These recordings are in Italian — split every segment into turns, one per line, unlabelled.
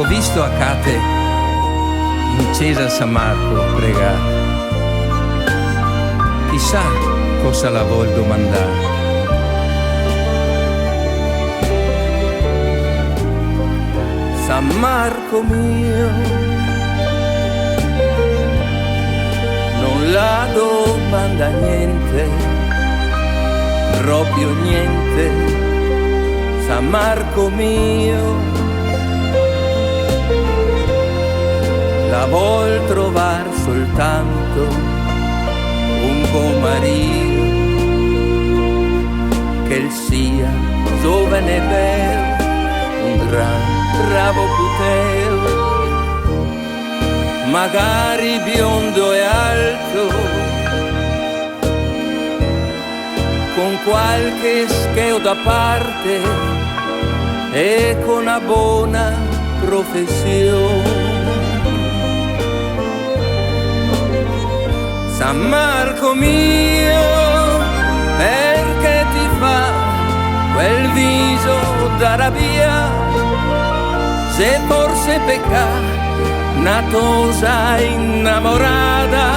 T'ho visto a Cate in Chiesa San Marco pregare. Chissà cosa la vuol domandare. San Marco mio, non la domanda niente, proprio niente. San Marco mio, la vuol trovar soltanto un buon marito, che il sia giovane e bello, un gran bravo puteo, magari biondo e alto, con qualche scheo da parte e con una buona professione. San Marco mio, perché ti fa quel viso d'Arabia? Se forse pecca una tosa innamorata,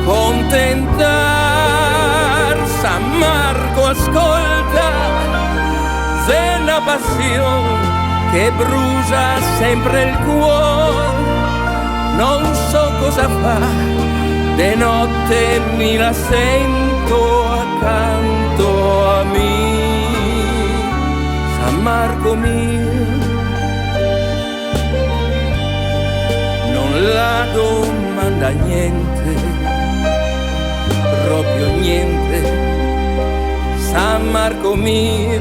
contentar. San Marco ascolta, c'è una passione che brucia sempre il cuore. Non so cosa fa, de notte mi la sento accanto a me. San Marco mio, non la domanda niente, proprio niente. San Marco mio,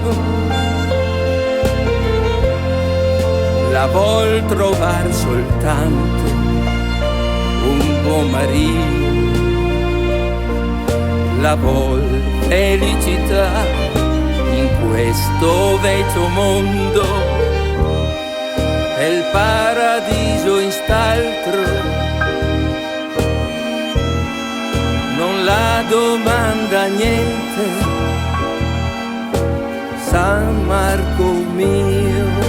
la vuol trovar soltanto un buon marito, la vuol felicità in questo vecchio mondo, e il paradiso in st'altro. Non la domanda niente, San Marco mio.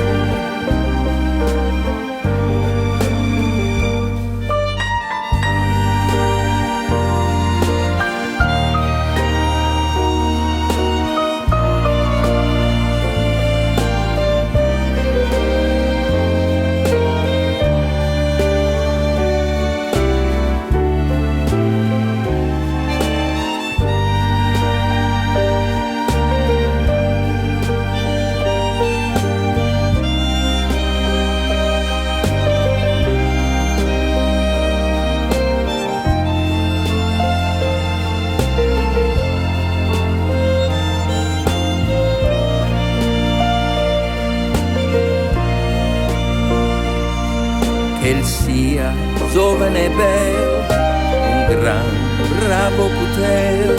Che il sia giovane e bello, un gran bravo puteo,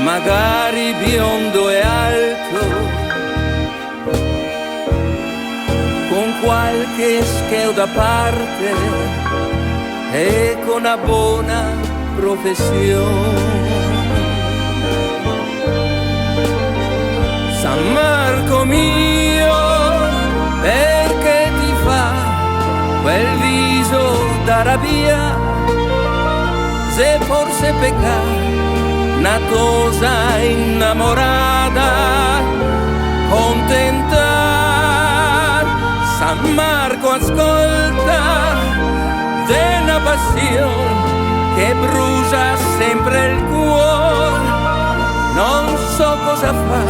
magari biondo e alto, con qualche scheo da parte e con una buona professione. San Marco mio, perché ti fa quel viso d'Arabia? Se forse pecca una tosa innamorata, contentar. San Marco ascolta, c'è una passione che brucia sempre il cuore. Non so cosa fa,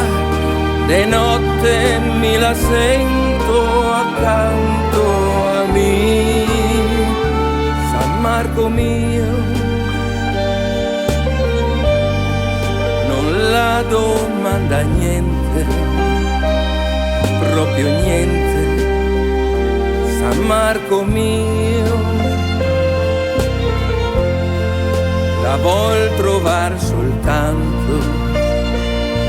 de notte mi la sento accanto a me. San Marco mio, non la domanda niente, proprio niente. San Marco mio, la vuol trovar soltanto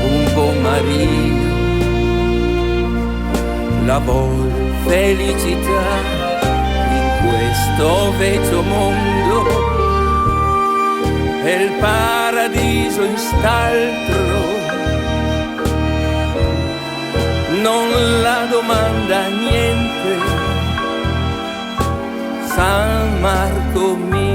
un buon marito, la vuol felicità in questo vecchio mondo, e il paradiso in st'altro. non la domanda niente. San Marco mio